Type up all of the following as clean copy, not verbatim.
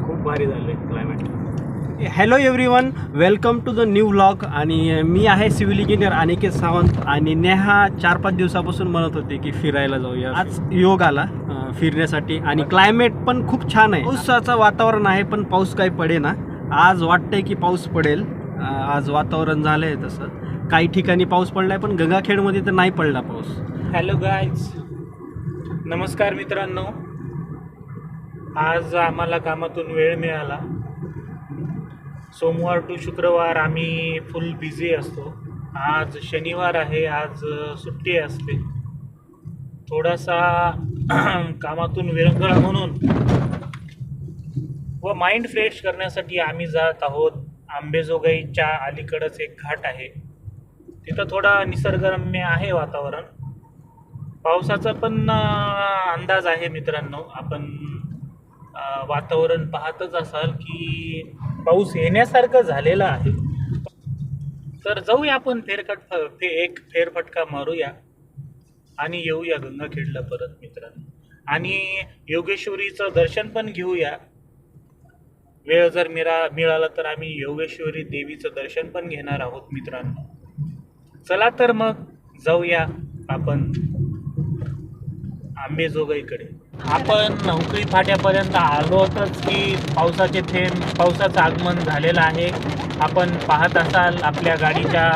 खूप भारी झालं climate. Hello everyone, welcome to the new vlog. आणि मी आहे सिव्हिल इंजिनियर अनिकेत सावंत. आणि नेहा 4-5 दिवसापासून म्हणत होते की फिरायला जाऊया. आज योग आला फिरण्यासाठी आणि क्लायमेट पण खूप छान आहे. पावसाचं वातावरण आहे पण पाऊस काही पडेना. आज वाटतंय की पाऊस पडेल. आज वातावरण झालं आहे तसं. काही ठिकाणी पाऊस पडला आहे पण गंगाखेडमध्ये तर नाही पडला पाऊस. हॅलो गाईज, नमस्कार मित्रांनो. आज आम्हाला कामातून वेळ मिळाला. सोमवार टू शुक्रवार आम्ही फुल बिझी असतो. आज शनिवार आहे, आज सुट्टी असते. थोडासा कामातून वेळगळा म्हणून व माइंड फ्रेश करण्यासाठी आम्ही जात आहोत. आंबेजोगाईच्या अलीकडंच एक घाट आहे, तिथं थोडा निसर्गरम्य आहे वातावरण. पावसाचा पण अंदाज आहे मित्रांनो. आपण वातावरण पाहतच असाल की पाऊस येण्यासारखं झालेला आहे. तर जाऊया आपण एक फेरफटका मारूया आणि येऊया गंगाखेडला परत मित्रांनो. आणि योगेश्वरीचं दर्शन पण घेऊया. वेळ जर मिळाला तर आम्ही योगेश्वरी देवीचं दर्शन पण घेणार आहोत मित्रांनो. चला तर मग जाऊया आपण आंबेजोगाईकडे. आपण नौकरी फाट्यापर्यंत आलो होतच की पावसाचं आगमन झालेलं आहे. आपण पाहत असाल आपल्या गाडीच्या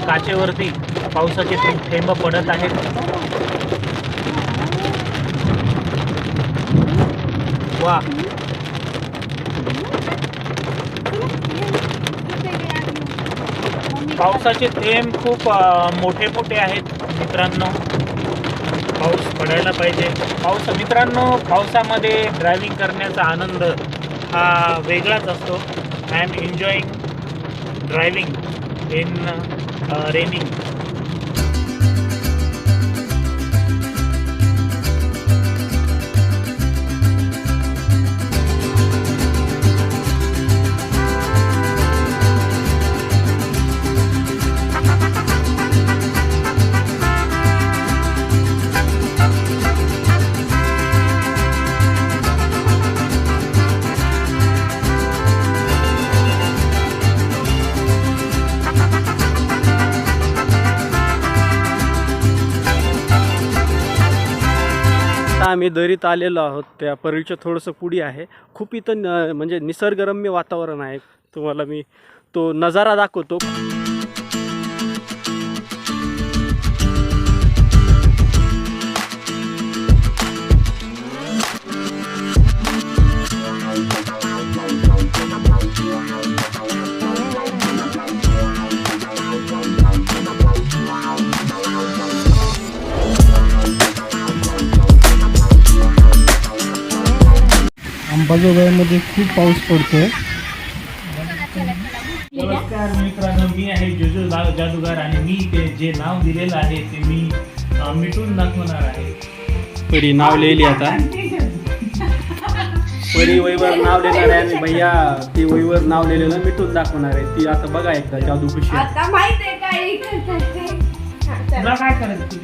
काचेवरती पावसाचे थेंब पडत आहेत. वा, पावसाचे थेंब खूप मोठे मोठे आहेत मित्रांनो. पाऊस पडायला पाहिजे. मित्रांनो, पावसामध्ये ड्रायव्हिंग करण्याचा आनंद हा वेगळाच असतो. I am enjoying driving in raining. आम्ही दरीत आलेलो आहोत. त्या परळीच्या थोडंसं पुढे आहे. खूप इथं म्हणजे निसर्गरम्य वातावरण आहे. तुम्हाला मी तो नजारा दाखवतो. अंबाजोगाईमध्ये खूप पाऊस पडतोय. नमस्कार मित्रांनो, मी आहे जोजो जादूगार आणि मी ते जे नाव दिलेलं आहे ते मी मिटून दाखवणार आहे. परी नाव लिहिली आता. परी वहीवर नाव लिहिणार आहे आणि भैया ती वहीवर नाव लिहिलेलं मिटून दाखवणार आहे. ती आता बघा एकदा जादू खुशी. आता माहित आहे काय तुला काय करायचं?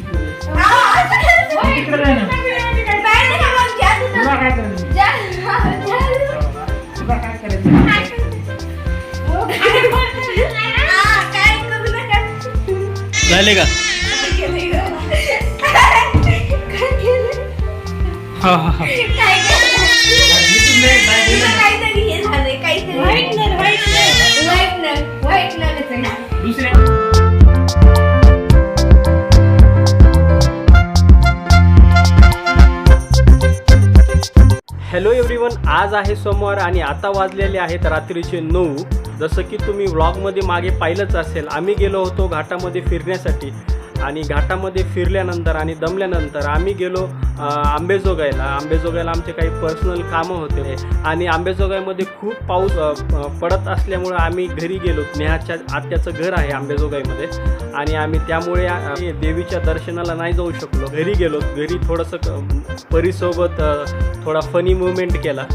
तुला काय करायचं? झाले का? हा हा हा. हॅलो एव्हरीवन, आज आहे सोमवार आणि आता वाजलेले आहेत रात्रीचे 9. जसं की तुम्ही व्लॉगमध्ये मागे पाहिलंच असेल, आम्ही गेलो होतो घाटामध्ये फिरण्यासाठी. आणि घाटामध्ये फिरल्यानंतर आणि दमल्यानंतर आम्ही गेलो आंबेजोगाईला. आंबेजोगाईला आमचे काही पर्सनल कामं होते आणि आंबेजोगाईमध्ये खूप पाऊस पडत असल्यामुळं आम्ही घरी गेलो. नेहाच्या आत्याचं घर आहे आंबेजोगाईमध्ये आणि आम्ही त्यामुळे देवीच्या दर्शनाला नाही जाऊ शकलो. घरी गेलो. घरी थोडंसं परीसोबत थोडा फनी मुवमेंट केला.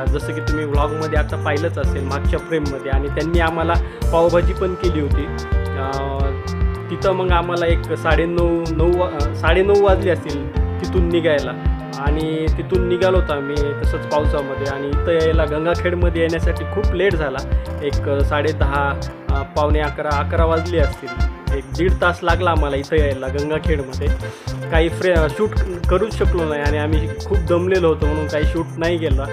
जसं की तुम्ही व्लॉगमध्ये आता पाहिलंच असेल मागच्या फ्रेममध्ये. आणि त्यांनी आम्हाला पावभाजी पण केली होती. तिथं मग आम्हाला एक 9:30 वाजले असतील तिथून निघायला. आणि तिथून निघालो होतो आम्ही तसंच पावसामध्ये. आणि इथं यायला गंगाखेडमध्ये येण्यासाठी खूप लेट झाला. एक 10:30 पावणे 11 वाजले असतील. एक 1.5 तास लागला आम्हाला इथं यायला गंगाखेडमध्ये. काही शूट करूच शकलो नाही आणि आम्ही खूप दमलेलो होतो म्हणून काही शूट नाही केलं.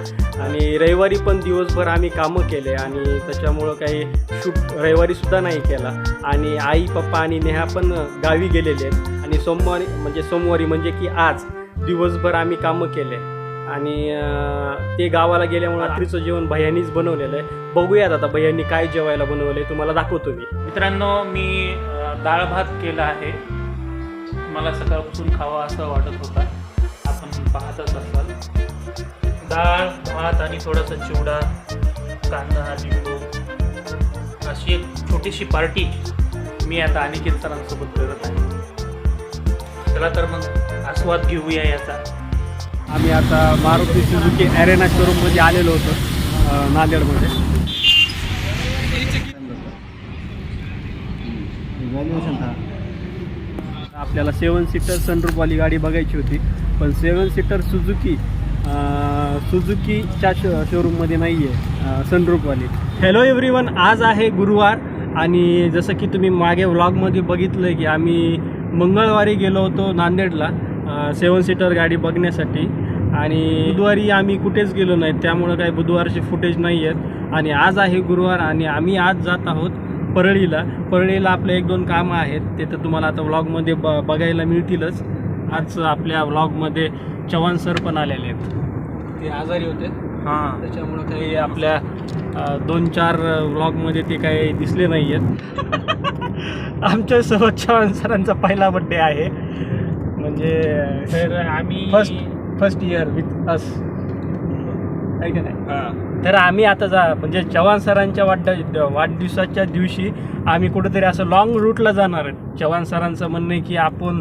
आणि रविवारी पण दिवसभर आम्ही कामं केले आणि त्याच्यामुळं काही शूट रविवारीसुद्धा नाही केला. आणि आई पप्पा आणि नेहा पण गावी गेलेले आहेत. आणि सोमवारी म्हणजे की आज दिवसभर आम्ही कामं केले. आणि ते गावाला गेल्यामुळे रात्रीचं जेवण भैयांनीच बनवलेलं आहे. बघूयात आता भैयांनी काय जेवायला बनवलं आहे, तुम्हाला दाखवतो मी. मित्रांनो, मी डाळ भात केला आहे. मला सकाळपासून खावा असं वाटत होता, आपण पाहतच असाल. डाळ भात आणि थोडासा चिवडा, कांदा, लिंबू, अशी एक छोटीशी पार्टी मी आता अनिकेत सरांसोबत करत आहे. चला तर मग आस्वाद घेऊया याचा. आम्ही आता मारुती सुझुकी ॲरेना शोरूममध्ये आलेलो होतो नांदेडमध्ये. आपल्याला 7 सीटर सनरूफवाली गाडी बघायची होती, पण 7 सीटर सुझुकीच्या शोरूममध्ये नाही आहे सनरूफवाली. हॅलो एव्हरीवन, आज आहे गुरुवार आणि जसं की तुम्ही मागे व्लॉगमध्ये बघितलं की आम्ही मंगळवारी गेलो होतो नांदेडला 7 सीटर गाडी बघण्यासाठी. आणि बुधवारी आम्ही कुठेच गेलो नाही, त्यामुळं काही बुधवारचे फुटेज नाही आहेत. आणि आज आहे गुरुवार आणि आम्ही आज जात आहोत परळीला आपले 1-2 कामं आहेत, ते तर तुम्हाला आता व्लॉगमध्ये बघायला मिळतीलच. आज आपल्या व्लॉगमध्ये चव्हाण सर पण आलेले आहेत. ते आजारी होते, हां, त्याच्यामुळं काही आपल्या 2-4 व्लॉगमध्ये ते काही दिसले नाही आहेत. आमच्यासोबत चव्हाण सरांचा पहिला बड्डे आहे, म्हणजे तर आम्ही फर्स्ट इयर विथ अस आहे का नाही. तर आम्ही आता म्हणजे चव्हाण सरांच्या वाढदिवसाच्या दिवशी आम्ही कुठेतरी असं लॉंग रूटला जाणार आहे. चव्हाण सरांचं म्हणणं आहे की आपण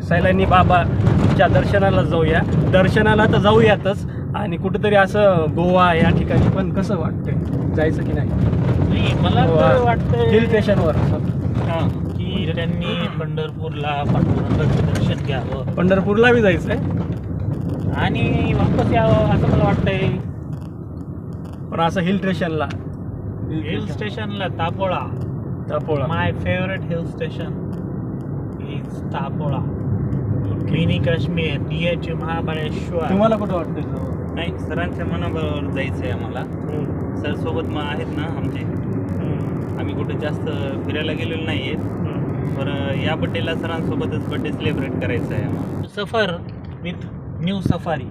सैलानी बाबाच्या दर्शनाला जाऊया. दर्शनाला तर जाऊयातच आणि कुठेतरी असं गोवा या ठिकाणी पण कसं वाटतंय, जायचं की नाही? मला तर वाटतं हिल स्टेशनवर की त्यांनी पंढरपूरला पांडुरंगाचं दर्शन घ्यावं, पंढरपूरला बी जायचं आहे आणि वापस यावं असं मला वाटतंय. पण असं हिल स्टेशनला Tapola my favourite hill station is Tapola. Mini Kashmir, DH Mahabaleshwar. तुम्हाला कुठं वाटतं? नाही, सरांच्या मनाबरोबर जायचं आहे आम्हाला. सर सोबत मग आहेत ना आमचे. आम्ही कुठे जास्त फिरायला गेलेलो नाही आहेत, पण या बड्डेला सरांसोबतच बड्डे सेलिब्रेट करायचं आहे आम्हाला. सफर विथ न्यू सफारी,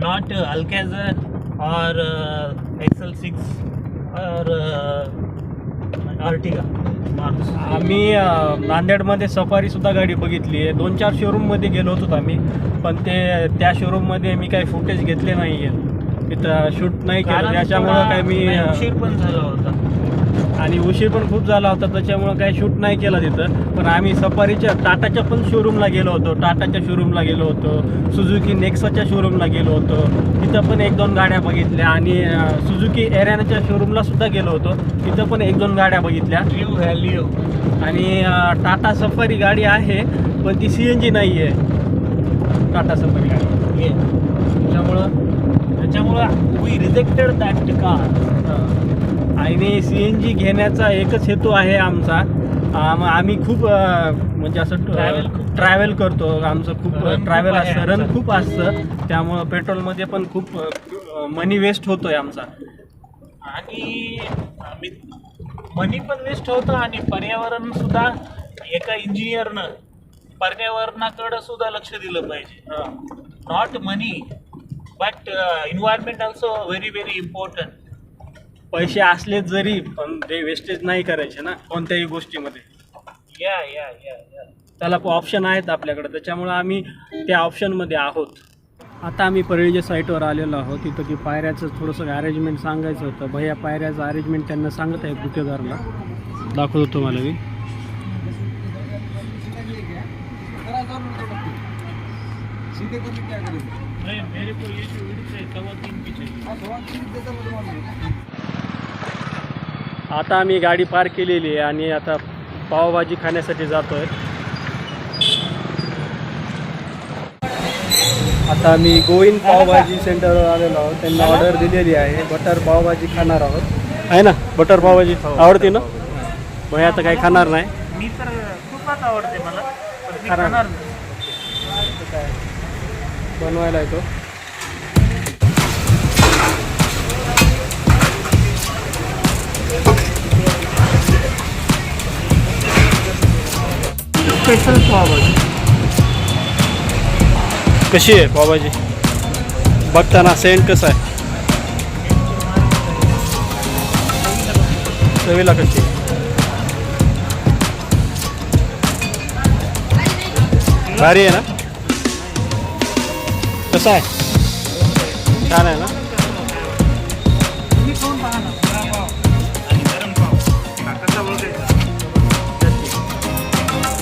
नॉट अल्कॅझर और XL6 और अर्टिगा. आम्ही नांदेडमध्ये सफारीसुद्धा गाडी बघितली आहे. 2-4 शोरूममध्ये गेलो होतो आम्ही, पण त्या शोरूममध्ये मी काही फुटेज घेतले नाही आहे, तिथं शूट नाही केलं. त्याच्यामुळं काय मी उशीर पण झाला होता आणि उशीर पण खूप झाला होता, त्याच्यामुळं काही शूट नाही केलं तिथं. पण आम्ही सफारीच्या टाटाच्या पण शोरूमला गेलो होतो, सुझुकी नेक्साच्या शोरूमला गेलो होतो, तिथं पण 1-2 गाड्या बघितल्या. आणि सुझुकी एरेनाच्या शोरूमला सुद्धा गेलो होतो, तिथं पण 1-2 गाड्या बघितल्या. लिओ आणि टाटा सफारी गाडी आहे, पण ती CNG नाही आहे टाटा सफारी गाडी. त्याच्यामुळं वी रिजेक्टेड दॅट कार. आणि CNG घेण्याचा एकच हेतू आहे आमचा. आम्ही खूप म्हणजे असं ट्रॅव्हल करतो, आमचं खूप ट्रॅव्हल असतं, रन खूप असतं, त्यामुळं पेट्रोलमध्ये पण खूप मनी वेस्ट होतो आहे आमचा. आणि मनी पण वेस्ट होतं आणि पर्यावरण सुद्धा, एका इंजिनियरनं पर्यावरणाकडं सुद्धा लक्ष दिलं पाहिजे. Not money but environment also very very important. पैसे असले जरी पण ते वेस्टेज नाही करायचे ना कोणत्याही गोष्टीमध्ये. या त्याला ऑप्शन आहेत आपल्याकडे, त्याच्यामुळं आम्ही त्या ऑप्शनमध्ये आहोत. आता आम्ही परळीच्या साईटवर आलेलो आहोत. तिथं की पायऱ्याचं थोडंसं अरेंजमेंट सांगायचं होतं. भैया पायऱ्याचं अरेंजमेंट त्यांना सांगत आहेत गुत्तेदारला. दाखवतो तुम्हाला मी. मेरे को ये जो है 3.25 की चाहिए. आता आम्ही गाडी पार्क केलेली आहे आणि आता पावभाजी खाण्यासाठी जातोय. आता आम्ही गोविंद पावभाजी सेंटरवर आलेलो आहोत. त्यांना ऑर्डर दिलेली आहे. बटर पावभाजी खाणार आहोत. आहे ना बटर पावभाजी आवडते ना? मग आता काही खाणार नाही. मी तर खूपच आवडते मला, पण मी खरं. खाणार नाही. काय बनवायला येतो. स्पेशल पावभाजी. कशी आहे पावभाजी? बघताना सेंट कसा आहे? चवीला कशी आहे? भारी आहे ना? कसा आहे? छान आहे ना? तुम्ही खाऊन पहा ना. वडा पाव आणि गरम पाव. हा, कसा ओळखायचा?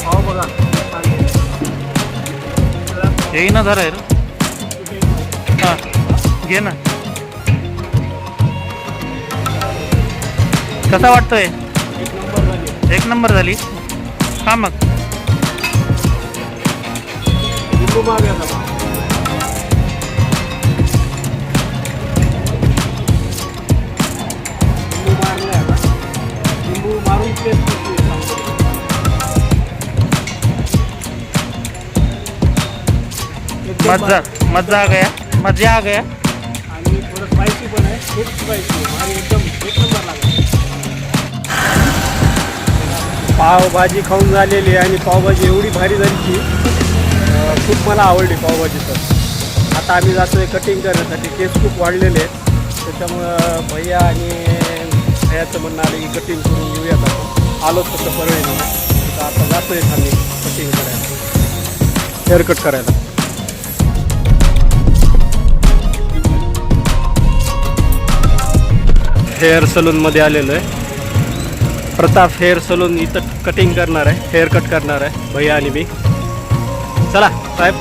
पाव बघा. येई ना जरा रे. हां घे ना. कसा वाटतोय? एक नंबर झाली. एक नंबर झाली. हा मग लिंबू मागे आता. लिंबू मारले आता. लिंबू मारून टेस्ट कशी आहे सांगतो. एकदम मजा मजा आ गया, मजा आ गया. आणि थोडं स्पायसी पण आहे. खूप स्पायसी आहे आणि एकदम एक नंबर लागला. पावभाजी खाऊन झालेली आहे आणि पावभाजी एवढी भारी झाली की खूप मला आवडली पावभाजी. तर आता आम्ही जातो आहे कटिंग करण्यासाठी. केस खूप वाढलेले आहेत, त्याच्यामुळं भैया आणि भैयाचं म्हणणं आलं की कटिंग करून घेऊयात आपण. आलो तसं परळीने. तर आता जातो आहे आम्ही कटिंग करायला, हेअरकट करायला. हेअर सलूनमध्ये आलेलो आहे. Pratap hair salon. इथं कटिंग करणार आहे, हेअर कट करणार आहे भैया आणि मी. चला साहेब.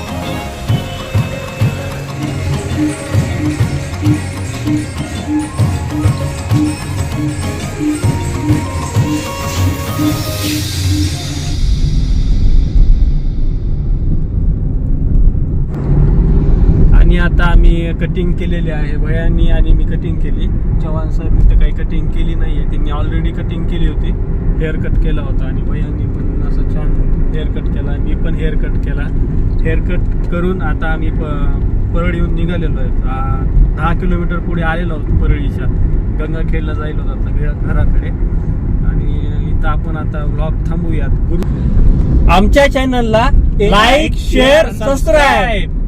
आणि आता आम्ही कटिंग केलेली आहे. भैयांनी आणि मी कटिंग केली. चव्हाण साहेबनी तर काही कटिंग केली नाही आहे. त्यांनी ऑलरेडी कटिंग केली होती, हेअर कट केला होता. आणि भैयांनी पण असं छान हेअर कट केला. मी पण हेअर कट केला. हेअर कट करून आता आम्ही परळीहून निघालेलो आहे. 10 किलोमीटर पुढे आलेलो आहोत परळीच्या. गंगाखेडला जायला होतं आता घराकडे. आणि इथं आपण आता व्लॉग थांबूयात. आमच्या चॅनलला लाईक, शेअर, सबस्क्राईब.